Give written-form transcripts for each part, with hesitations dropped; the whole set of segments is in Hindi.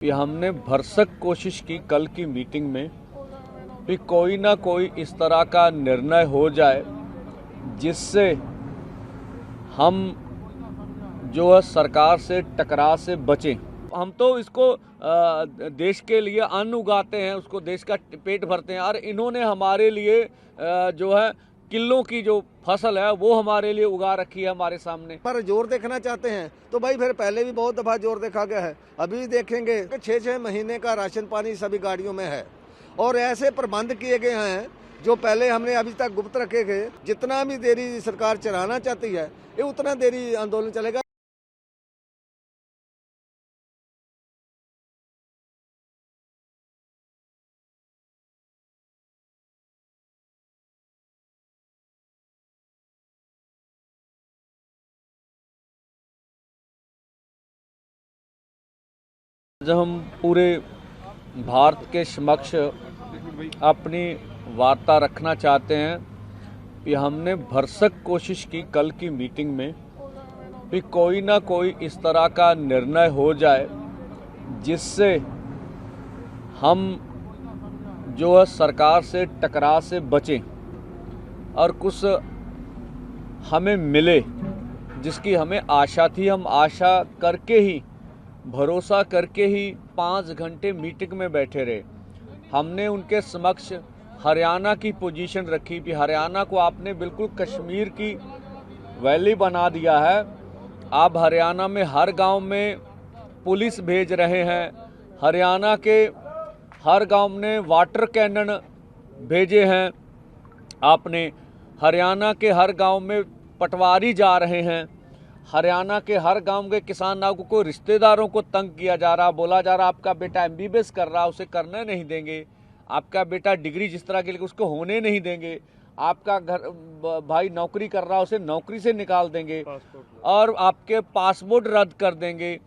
कि हमने भरसक कोशिश की कल की मीटिंग में कि कोई ना कोई इस तरह का निर्णय हो जाए जिससे हम जो है सरकार से टकराव से बचें। हम तो इसको देश के लिए अन्न उगाते हैं, उसको देश का पेट भरते हैं, और इन्होंने हमारे लिए जो है किलों की जो फसल है वो हमारे लिए उगा रखी है हमारे सामने। पर जोर देखना चाहते हैं तो भाई फिर पहले भी बहुत दफा जोर देखा गया है, अभी देखेंगे कि 6-6 महीने का राशन पानी सभी गाड़ियों में है और ऐसे प्रबंध किए गए हैं जो पहले हमने अभी तक गुप्त रखे गए। जितना भी देरी सरकार चलाना चाहती है ये उतना देरी आंदोलन चलेगा। जब हम पूरे भारत के समक्ष अपनी वार्ता रखना चाहते हैं कि हमने भरसक कोशिश की कल की मीटिंग में कि कोई ना कोई इस तरह का निर्णय हो जाए जिससे हम जो है सरकार से टकराव से बचें और कुछ हमें मिले जिसकी हमें आशा थी। हम आशा करके ही, भरोसा करके ही 5 घंटे मीटिंग में बैठे रहे। हमने उनके समक्ष हरियाणा की पोजीशन रखी कि हरियाणा को आपने बिल्कुल कश्मीर की वैली बना दिया है। आप हरियाणा में हर गांव में पुलिस भेज रहे हैं, हरियाणा के हर गांव में वाटर कैनन भेजे हैं आपने, हरियाणा के हर गांव में पटवारी जा रहे हैं, हरियाणा के हर गांव के किसानों को रिश्तेदारों को तंग किया जा रहा, बोला जा रहा आपका बेटा MBBS कर रहा उसे करने नहीं देंगे, आपका बेटा डिग्री जिस तरह के लिए उसको होने नहीं देंगे, आपका घर भाई नौकरी कर रहा उसे नौकरी से निकाल देंगे और आपके पासपोर्ट रद्द कर देंगे।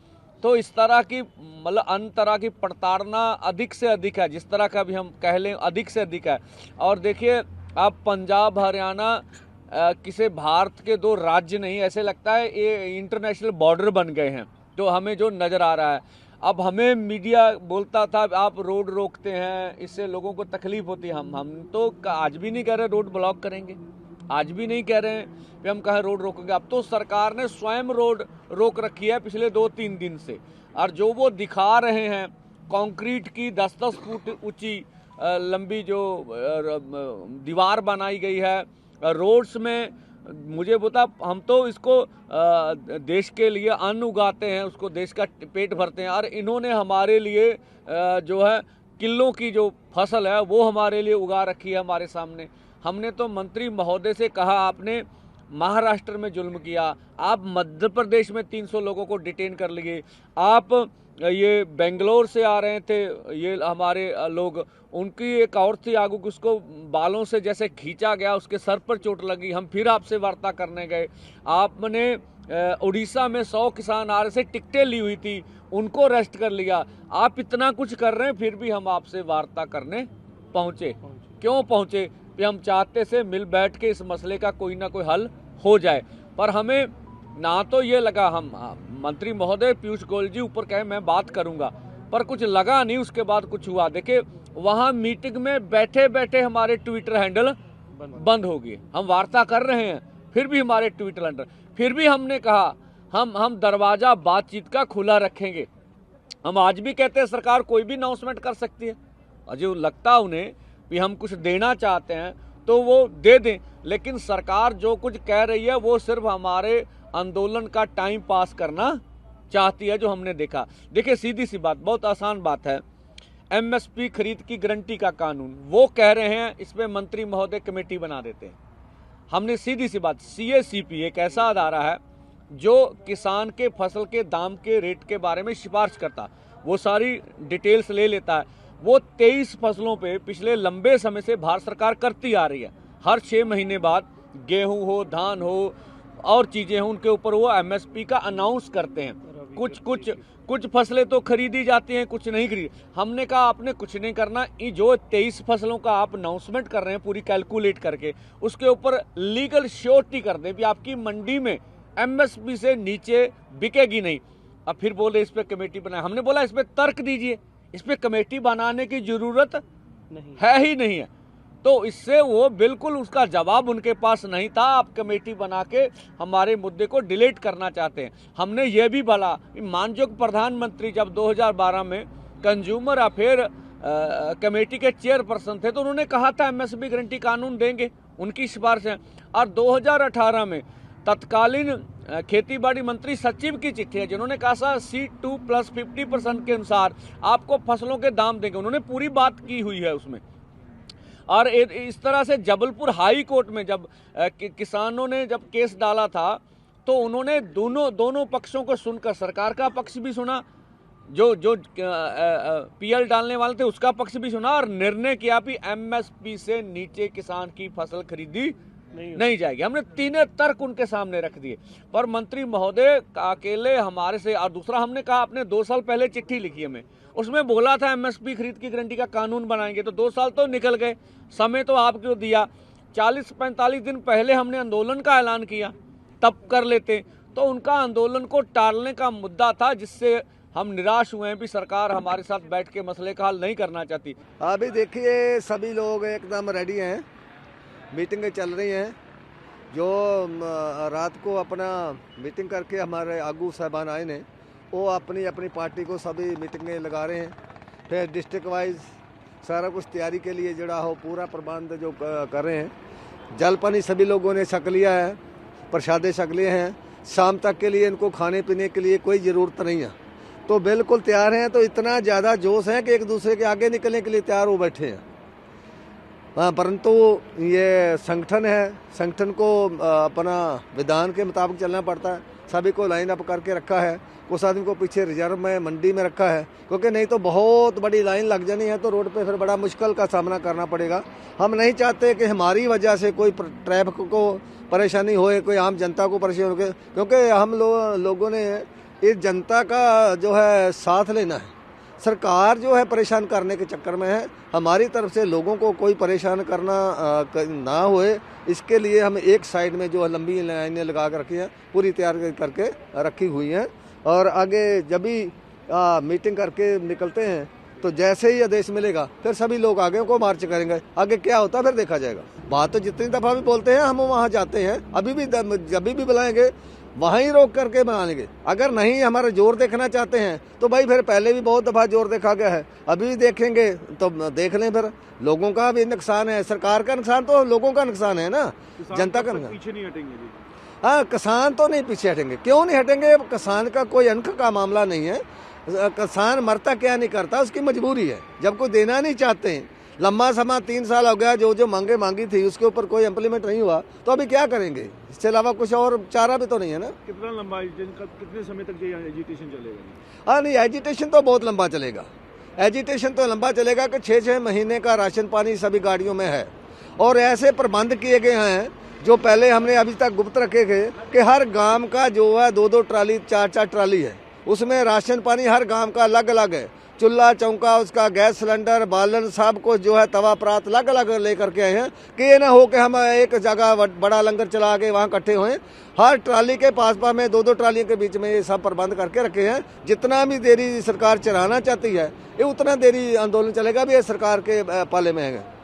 तो इस तरह की मतलब अन्य तरह की प्रताड़ना अधिक से अधिक है, जिस तरह का भी हम कह लें अधिक से अधिक है। और देखिए अब पंजाब हरियाणा किसी भारत के 2 राज्य नहीं, ऐसे लगता है ये इंटरनेशनल बॉर्डर बन गए हैं। तो हमें जो नज़र आ रहा है, अब हमें मीडिया बोलता था आप रोड रोकते हैं इससे लोगों को तकलीफ होती है। हम तो आज भी नहीं कह रहे रोड ब्लॉक करेंगे, आज भी नहीं कह रहे हैं कि हम कहें रोड रोकेंगे। अब तो सरकार ने स्वयं रोड रोक रखी है पिछले 2-3 दिन से, और जो वो दिखा रहे हैं कंक्रीट की 10-10 फुट ऊंची लंबी जो दीवार बनाई गई है रोड्स में, मुझे बता हम तो इसको देश के लिए अन्न उगाते हैं, उसको देश का पेट भरते हैं, और इन्होंने हमारे लिए जो है किलों की जो फसल है वो हमारे लिए उगा रखी है हमारे सामने। हमने तो मंत्री महोदय से कहा आपने महाराष्ट्र में जुल्म किया, आप मध्य प्रदेश में 300 लोगों को डिटेन कर लिए, आप ये बेंगलोर से आ रहे थे ये हमारे लोग, उनकी एक और थी आगू कि उसको बालों से जैसे खींचा गया, उसके सर पर चोट लगी, हम फिर आपसे वार्ता करने गए। आपने उड़ीसा में 100 किसान आ रहे से टिकटें ली हुई थी, उनको अरेस्ट कर लिया। आप इतना कुछ कर रहे हैं फिर भी हम आपसे वार्ता करने पहुँचे। क्यों पहुँचे? कि हम चाहते से मिल बैठ के इस मसले का कोई ना कोई हल हो जाए। पर हमें ना तो ये लगा, हम मंत्री महोदय पीयूष गोयल जी ऊपर कहे मैं बात करूंगा, पर कुछ लगा नहीं, उसके बाद कुछ हुआ। देखिए वहां मीटिंग में बैठे बैठे हमारे ट्विटर हैंडल बंद हो गए। हम वार्ता कर रहे हैं फिर भी हमारे ट्विटर हैंडल, फिर भी हमने कहा हम दरवाजा बातचीत का खुला रखेंगे। हम आज भी कहते हैं सरकार कोई भी अनाउंसमेंट कर सकती है, अजय लगता उन्हें कि हम कुछ देना चाहते हैं तो वो दे दें, लेकिन सरकार जो कुछ कह रही है वो सिर्फ हमारे आंदोलन का टाइम पास करना चाहती है, जो हमने देखा। देखिए सीधी सी बात, बहुत आसान बात है, MSP खरीद की गारंटी का कानून वो कह रहे हैं इसमें मंत्री महोदय कमेटी बना देते हैं। हमने सीधी सी बात, CACP एक ऐसा अदारा है जो किसान के फसल के दाम के रेट के बारे में सिफारिश करता, वो सारी डिटेल्स ले लेता है। वो 23 फसलों पे पिछले लंबे समय से भारत सरकार करती आ रही है, हर 6 महीने बाद गेहूं हो, धान हो और चीज़ें हों, उनके ऊपर वो MSP का अनाउंस करते हैं। कुछ फसलें तो खरीदी जाती हैं, कुछ नहीं खरीदी। हमने कहा आपने कुछ नहीं करना, ये जो 23 फसलों का आप अनाउंसमेंट कर रहे हैं पूरी कैलकुलेट करके, उसके ऊपर लीगल श्योरिटी कर दें कि आपकी मंडी में MSP से नीचे बिकेगी नहीं। अब फिर बोले इस पे कमेटी बनाए। हमने बोला इस पे तर्क दीजिए, इस पे कमेटी बनाने की जरूरत नहीं है ही नहीं है। तो इससे वो बिल्कुल उसका जवाब उनके पास नहीं था। आप कमेटी बना के हमारे मुद्दे को डिलीट करना चाहते हैं। हमने ये भी बोला, माननीय प्रधानमंत्री जब 2012 में कंज्यूमर अफेयर कमेटी के चेयरपर्सन थे तो उन्होंने कहा था एमएसपी गारंटी कानून देंगे, उनकी सिफारिश है। और 2018 में तत्कालीन खेती-बाड़ी मंत्री सचिव की चिट्ठी है जिन्होंने कहा था C2 प्लस 50% के अनुसार आपको फसलों के दाम देंगे। उन्होंने पूरी बात की हुई है उसमें। और इस तरह से जबलपुर हाई कोर्ट में जब किसानों ने जब केस डाला था तो उन्होंने दोनों पक्षों को सुनकर सरकार का पक्ष भी सुना, जो पीएल डालने वाले थे उसका पक्ष भी सुना और निर्णय किया कि एमएसपी से नीचे किसान की फसल खरीदी नहीं जाएगी। हमने तीनों तर्क उनके सामने रख दिए, पर मंत्री महोदय अकेले हमारे से। और दूसरा हमने कहा, आपने 2 साल पहले चिट्ठी लिखी हमें, उसमें बोला था एमएसपी खरीद की गारंटी का कानून बनाएंगे। तो 2 साल तो निकल गए, समय तो आपको दिया। 40-45 दिन पहले हमने आंदोलन का ऐलान किया, तब कर लेते। तो उनका आंदोलन को टालने का मुद्दा था, जिससे हम निराश हुए हैं भी सरकार हमारे साथ बैठ के मसले का हल नहीं करना चाहती। अभी देखिए सभी लोग एकदम रेडी हैं, मीटिंगें चल रही हैं। जो रात को अपना मीटिंग करके हमारे आगू साहबान आए ने, वो अपनी अपनी पार्टी को सभी मीटिंगें लगा रहे हैं। फिर डिस्ट्रिक्ट वाइज सारा कुछ तैयारी के लिए जड़ा हो पूरा प्रबंध जो कर रहे हैं। जल पानी सभी लोगों ने छक लिया है, प्रसादे छक लिए हैं। शाम तक के लिए इनको खाने पीने के लिए कोई ज़रूरत नहीं है, तो बिल्कुल तैयार हैं। तो इतना ज़्यादा जोश है कि एक दूसरे के आगे निकलने के लिए तैयार हो बैठे हैं। हाँ, परंतु ये संगठन है, संगठन को अपना विधान के मुताबिक चलना पड़ता है। सभी को लाइन अप करके रखा है, कुछ आदमी को पीछे रिजर्व में मंडी में रखा है, क्योंकि नहीं तो बहुत बड़ी लाइन लग जानी है तो रोड पे फिर बड़ा मुश्किल का सामना करना पड़ेगा। हम नहीं चाहते कि हमारी वजह से कोई ट्रैफिक को परेशानी होए, कोई आम जनता को परेशानी हो, क्योंकि हम लोगों ने इस जनता का जो है साथ लेना है। सरकार जो है परेशान करने के चक्कर में है। हमारी तरफ से लोगों को कोई परेशान करना ना होए, इसके लिए हम एक साइड में जो लंबी लाइनें लगा कर रखी हैं, पूरी तैयार करके रखी हुई हैं। और आगे जब भी मीटिंग करके निकलते हैं तो जैसे ही आदेश मिलेगा फिर सभी लोग आगे को मार्च करेंगे। आगे क्या होता है फिर देखा जाएगा। बात तो जितनी दफ़ा भी बोलते हैं हम वहाँ जाते हैं, अभी भी जब भी बुलाएंगे वहाँ ही रोक करके बना लेंगे। अगर नहीं हमारा जोर देखना चाहते हैं तो भाई फिर पहले भी बहुत दफ़ा जोर देखा गया है, अभी भी देखेंगे तो देख लें। फिर लोगों का भी नुकसान है, सरकार का नुकसान तो लोगों का नुकसान है ना, जनता का नुकसान। पीछे नहीं हटेंगे। हाँ, किसान तो नहीं पीछे हटेंगे। क्यों नहीं हटेंगे? किसान का कोई अंक का मामला नहीं है। किसान मरता क्या नहीं करता, उसकी मजबूरी है। जब कोई देना नहीं चाहते हैं, लंबा समय 3 साल हो गया, जो मांगी थी उसके ऊपर कोई इम्प्लीमेंट नहीं हुआ, तो अभी क्या करेंगे? इसके अलावा कुछ और चारा भी तो नहीं है ना। कितना लंबा कितने समय तक ये एजिटेशन चलेगा? हाँ नहीं, एजिटेशन तो बहुत लंबा चलेगा। एजिटेशन तो लंबा चलेगा कि 6-6 महीने का राशन पानी सभी गाड़ियों में है। और ऐसे प्रबंध किए गए हैं जो पहले हमने अभी तक गुप्त रखे थे कि हर गांव का जो है 2-2 ट्राली 4-4 ट्राली है, उसमें राशन पानी हर गांव का अलग अलग है। चूल्हा चौंका, उसका गैस सिलेंडर, बालन, सब कुछ जो है तवा परात अलग अलग लेकर के आए हैं कि ये ना हो कि हम एक जगह बड़ा लंगर चला के वहाँ इकट्ठे हुए। हर ट्राली के पास में 2-2 ट्रालियों के बीच में ये सब प्रबंध करके रखे हैं। जितना भी देरी सरकार चलाना चाहती है, ये उतना देरी आंदोलन चलेगा भी, ये सरकार के पाले में है।